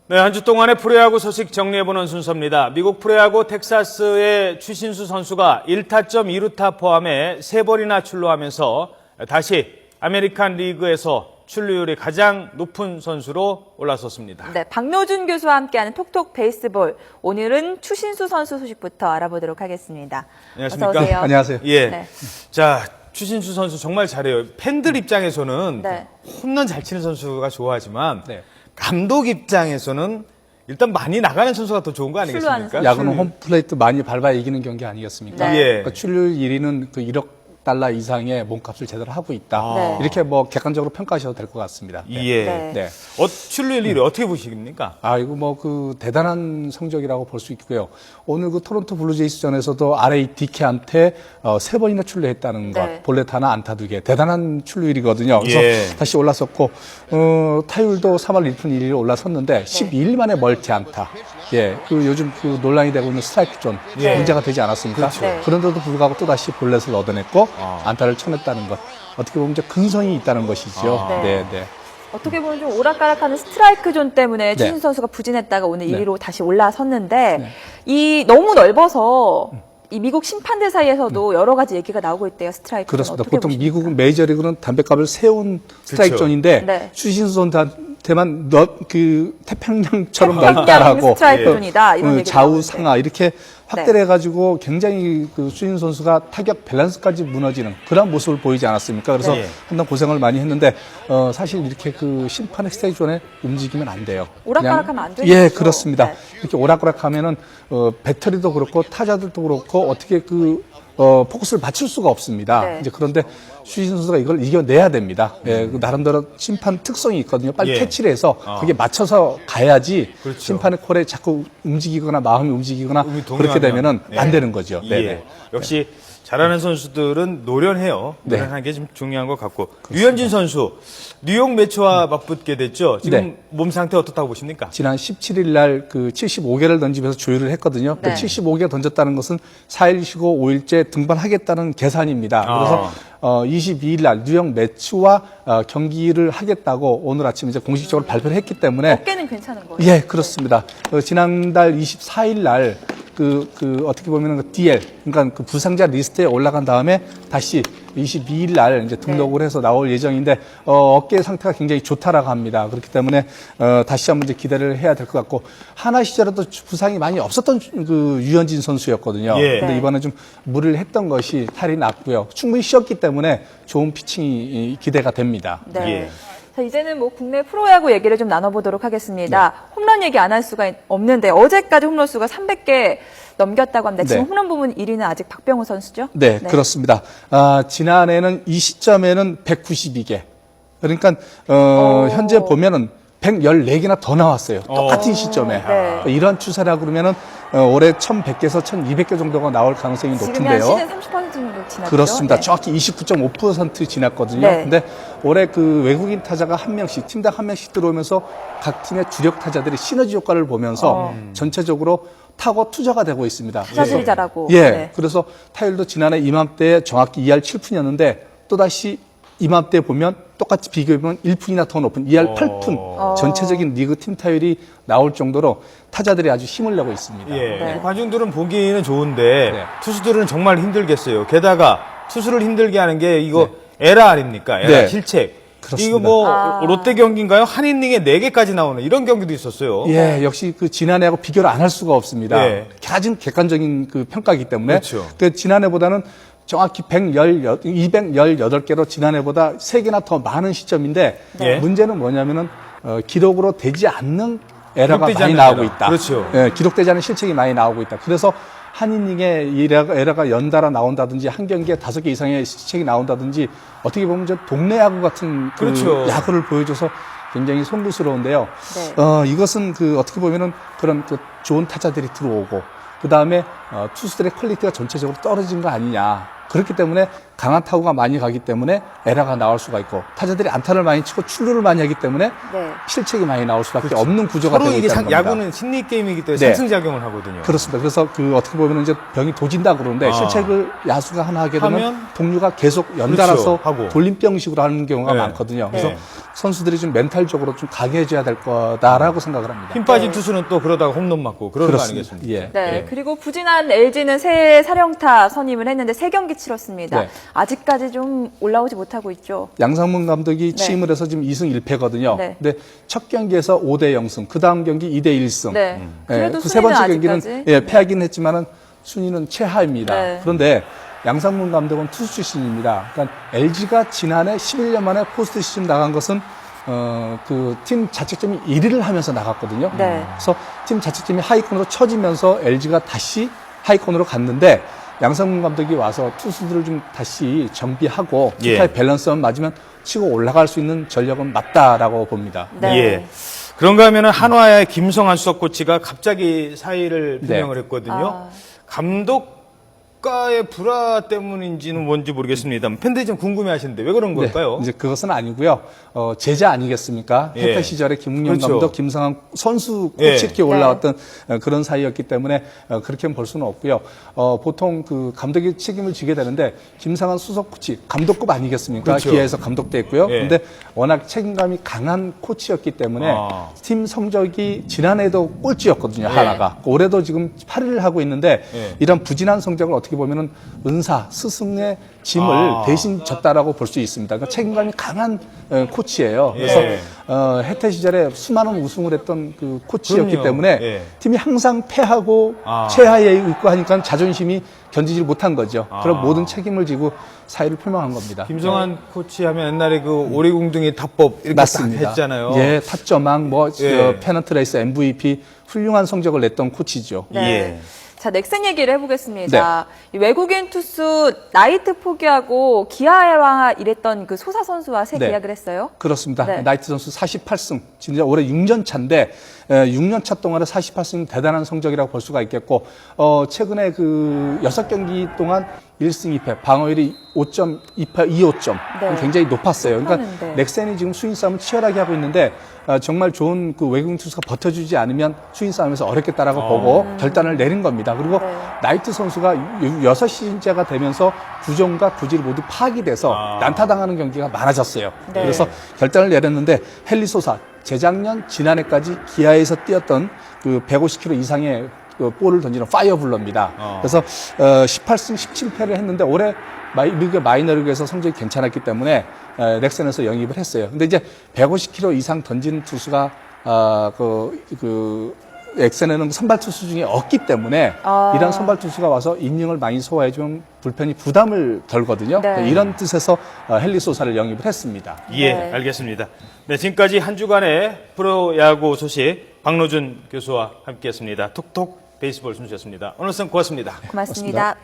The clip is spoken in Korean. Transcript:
네, 한 주 동안의 프로야구 소식 정리해보는 순서입니다. 미국 프로야구 텍사스의 추신수 선수가 1타점 2루타 포함해 3번이나 출루하면서 다시 아메리칸 리그에서 출루율이 가장 높은 선수로 올라섰습니다. 네, 박노준 교수와 함께하는 톡톡 베이스볼. 오늘은 추신수 선수 소식부터 알아보도록 하겠습니다. 안녕하십니까? 어서 오세요. 안녕하세요. 예. 네. 자, 추신수 선수 정말 잘해요. 팬들 입장에서는 네. 홈런 잘 치는 선수가 좋아하지만 네. 감독 입장에서는 일단 많이 나가는 선수가 더 좋은 거 아니겠습니까? 출루하는 야구는 홈플레이트 많이 밟아야 이기는 경기 아니겠습니까? 네. 예. 그러니까 출루율 1위는 그 1억 달러 이상의 몸값을 제대로 하고 있다. 네. 이렇게 뭐 객관적으로 평가하셔도 될 것 같습니다. 예. 네. 네. 출루율 1위 어떻게 보십니까? 아, 이거 뭐 그 대단한 성적이라고 볼 수 있고요. 오늘 그 토론토 블루제이스전에서도 RA 디케한테 3번이나 출루했다는 것. 네. 볼넷 하나, 안타 2개. 대단한 출루율이거든요. 그래서 예. 다시 올랐었고, 타율도 3할 1푼 1리로 올라섰는데 12일 만에 멀티 안타. 예. 그 요즘 그 논란이 되고 있는 스트라이크 존 예. 문제가 되지 않았습니까? 그렇죠. 네. 그런데도 불구하고 또다시 볼넷을 얻어냈고 안타를 쳐냈다는 것. 어떻게 보면 이제 근성이 있다는 것이죠. 네. 네, 네. 어떻게 보면 좀 오락가락하는 스트라이크 존 때문에 네. 추신수 선수가 부진했다가 오늘 네. 1위로 다시 올라섰는데 이 너무 넓어서 이 미국 심판들 사이에서도 여러 가지 얘기가 나오고 있대요. 스트라이크 존. 그렇습니다. 어떻게 보통 보십니까? 미국은 메이저리그는 담배값을 세운 스트라이크 존인데 네. 추신수 선수한테만 그 태평양처럼 태평양 넓다라고 스트라이크 존이다. 이런 얘기가 좌우 나오는데. 상하 이렇게 확대를 해가지고 굉장히 그 추신수 선수가 타격 밸런스까지 무너지는 그런 모습을 보이지 않았습니까? 그래서 네. 상당히 고생을 많이 했는데 사실 이렇게 그 심판의 스트라이크 존에 움직이면 안 돼요. 오락가락하면 안 되는 예, 거죠. 그렇습니다. 네. 이렇게 오락가락하면은 배터리도 그렇고 타자들도 그렇고 어떻게 그 포커스를 맞출 수가 없습니다. 네. 이제 그런데 추신수 선수가 이걸 이겨내야 됩니다. 예, 그 나름대로 심판 특성이 있거든요. 빨리 예. 캐치를 해서 그게 맞춰서 가야지 그렇죠. 심판의 콜에 자꾸 움직이거나 마음이 움직이거나 음이 동요하면. 그렇게 되면은 예. 안 되는 거죠. 예. 네네. 역시 잘하는 선수들은 노련해요. 네. 노련한 게 좀 중요한 것 같고. 류현진 선수, 뉴욕 매치와 맞붙게 됐죠. 지금 네. 몸 상태 어떻다고 보십니까? 지난 17일 날 그 75개를 던지면서 조율을 했거든요. 네. 75개 던졌다는 것은 4일 쉬고 5일째 등반하겠다는 계산입니다. 그래서 22일 날 뉴욕 매치와 경기를 하겠다고 오늘 아침 이제 공식적으로 발표를 했기 때문에 어깨는 괜찮은 거예요. 예, 그렇습니다. 지난달 24일 날 어떻게 보면은 그 DL, 그러니까 그 부상자 리스트에 올라간 다음에 다시 22일 날 이제 등록을 해서 나올 예정인데, 어깨 상태가 굉장히 좋다라고 합니다. 그렇기 때문에, 다시 한번 이제 기대를 해야 될 것 같고, 하나 시절에도 부상이 많이 없었던 그 유현진 선수였거든요. 예. 근데 네. 이번에 좀 무리를 했던 것이 탈이 났고요. 충분히 쉬었기 때문에 좋은 피칭이 기대가 됩니다. 네. 예. 자, 이제는 뭐 국내 프로야구 얘기를 좀 나눠보도록 하겠습니다. 홈런 얘기 안 할 수가 없는데 어제까지 홈런 수가 300개 넘겼다고 합니다. 지금 네. 홈런 부분 1위는 아직 박병호 선수죠? 네, 그렇습니다. 지난해는 이 시점에는 192개. 그러니까, 현재 보면은 114개나 더 나왔어요. 똑같은 시점에. 네. 이런 추세라 그러면은, 올해 1100개에서 1200개 정도가 나올 가능성이 지금이 한 높은데요. 시즌 30% 정도 지났죠? 그렇습니다. 네. 정확히 29.5% 지났거든요. 네. 근데 올해 그 외국인 타자가 한 명씩, 팀당 한 명씩 들어오면서 각 팀의 주력 타자들이 시너지 효과를 보면서 전체적으로 타고 투자가 되고 있습니다. 타자들이 잘하고. 예. 네. 그래서 타율도 지난해 이맘때에 정확히 2할 7푼이었는데 또다시 이맘때 보면 똑같이 비교해보면 1푼이나 더 높은 2할 8푼 전체적인 리그 팀 타율이 나올 정도로 타자들이 아주 힘을 내고 있습니다. 예. 네. 관중들은 보기에는 좋은데 네. 투수들은 정말 힘들겠어요. 게다가 투수를 힘들게 하는 게 이거 에라 아닙니까? 에라 네. 실책. 그렇습니다. 이거 뭐 롯데 경기인가요? 한 이닝에 4개까지 나오는 이런 경기도 있었어요. 예, 역시 그 지난해하고 비교를 안 할 수가 없습니다. 예. 가진 객관적인 그 평가이기 때문에. 그렇죠. 그 지난해보다는 정확히 218개로 지난해보다 3개나 더 많은 시점인데 네. 문제는 뭐냐면은 기록으로 되지 않는 에러가 기록되지 많이 않는 나오고 에러. 있다. 그렇죠. 예, 기록되지 않은 실책이 많이 나오고 있다. 그래서 한 이닝에 이 에러가 연달아 나온다든지 한 경기에 5개 이상의 실책이 나온다든지 어떻게 보면 저 동네 야구 같은 그 그렇죠. 야구를 보여줘서 굉장히 송구스러운데요. 네. 이것은 그 어떻게 보면은 그런 그 좋은 타자들이 들어오고 그 다음에 투수들의 퀄리티가 전체적으로 떨어진 거 아니냐. 그렇기 때문에 강한 타구가 많이 가기 때문에 에러가 나올 수가 있고 타자들이 안타를 많이 치고 출루를 많이 하기 때문에 네. 실책이 많이 나올 수밖에 없는 구조가 서로 되고 이게 있다는 겁니다. 야구는 심리 게임이기 때문에 네. 상승작용을 하거든요. 그렇습니다. 그래서 그 어떻게 보면 이제 병이 도진다 그러는데 아. 실책을 야수가 하나 하게 되면 하면 동료가 계속 연달아서 그렇죠. 하고. 돌림병식으로 하는 경우가 네. 많거든요. 그래서 네. 선수들이 좀 멘탈적으로 좀 강해져야 될 거다라고 생각을 합니다. 힘 빠진 네. 투수는 또 그러다가 홈런 맞고 그러는 거 아니겠습니까? 예. 네, 예. 그리고 부진한 LG는 새 사령타 선임을 했는데 3경기 치렀습니다. 네. 아직까지 좀 올라오지 못하고 있죠. 양상문 감독이 네. 취임을 해서 지금 2승 1패거든요. 네. 근데 첫 경기에서 5대 0승, 그 다음 경기 2대 1승. 네. 그래도 그 세 순위는 번째 경기는 아직까지. 예, 패하긴 했지만은 순위는 최하입니다. 네. 그런데 양상문 감독은 투수 출신입니다. 그러니까 LG가 지난해 11년 만에 포스트 시즌 나간 것은 그 팀 자책점이 1위를 하면서 나갔거든요. 네. 그래서 팀 자책점이 하위권으로 처지면서 LG가 다시 하위권으로 갔는데 양상문 감독이 와서 투수들을 좀 다시 정비하고 예. 기타의 밸런스만 맞으면 치고 올라갈 수 있는 전력은 맞다라고 봅니다. 네. 예. 그런가 하면은 한화의 김성환 수석 코치가 갑자기 사의를 표명을 네. 했거든요. 감독과의 불화 때문인지는 뭔지 모르겠습니다. 팬들이 좀 궁금해 하시는데 왜 그런 걸까요? 네, 이제 그것은 아니고요. 제자 아니겠습니까? 예. 해태 시절에 김웅영 그렇죠. 감독, 김성환 선수 코치 예. 이렇게 올라왔던 그런 사이였기 때문에 그렇게 볼 수는 없고요. 보통 그 감독이 책임을 지게 되는데 김성환 수석 코치 감독급 아니겠습니까? 그렇죠. 기아에서 감독도 했고요. 예. 근데 워낙 책임감이 강한 코치였기 때문에 아. 팀 성적이 지난해도 꼴찌였거든요. 하나가. 올해도 지금 8위를 하고 있는데 예. 이런 부진한 성적을 어떻게 보면은 은사, 스승의 짐을 아. 대신 졌다라고 볼 수 있습니다. 그러니까 책임감이 강한 코치예요. 그래서 예. 해태 시절에 수많은 우승을 했던 그 코치였기 그럼요. 때문에 예. 팀이 항상 패하고 아. 최하에 있고 하니까 자존심이 견디질 못한 거죠. 아. 그런 모든 책임을 지고 사의를 표명한 겁니다. 김성환 코치 하면 옛날에 그 오리궁둥이 타법 이렇게 맞습니다. 딱 했잖아요. 예, 타점왕, 예. 페넌트 레이스 MVP 훌륭한 성적을 냈던 코치죠. 네. 예. 자, 넥센 얘기를 해보겠습니다. 이 외국인 투수 나이트 포기하고 기아에 일했던 그 소사 선수와 새 네. 계약을 했어요. 그렇습니다. 네. 나이트 선수 48승. 진짜 올해 6년 차인데 6년 차 동안에 48승 대단한 성적이라고 볼 수가 있겠고 최근에 그 6경기 동안 1승 2패, 방어율이 5.25점. 네. 굉장히 높았어요. 그러니까 높았는데. 넥센이 지금 수인 싸움을 치열하게 하고 있는데 정말 좋은 그 외국인 투수가 버텨주지 않으면 수인 싸움에서 어렵겠다라고 보고 결단을 내린 겁니다. 그리고 네. 나이트 선수가 6시즌째가 되면서 구종과 구질 모두 파악이 돼서 난타당하는 경기가 많아졌어요. 네. 그래서 결단을 내렸는데 헨리 소사 재작년 지난해까지 기아에서 뛰었던 그 150km 이상의 그 볼을 던지는 파이어블러입니다. 그래서 18승 17패를 했는데 올해 미국의 마이너리그에서 성적이 괜찮았기 때문에 넥센에서 영입을 했어요. 근데 이제 150km 이상 던지는 투수가 넥센에는 선발 투수 중에 없기 때문에 이런 선발 투수가 와서 이닝을 많이 소화해주면 불펜이 부담을 덜거든요. 네. 이런 뜻에서 헨리 소사를 영입을 했습니다. 예, 네. 알겠습니다. 네, 지금까지 한 주간의 프로야구 소식 박노준 교수와 함께했습니다. 톡톡 베이스볼 순서였습니다. 오늘 선 고맙습니다. 고맙습니다.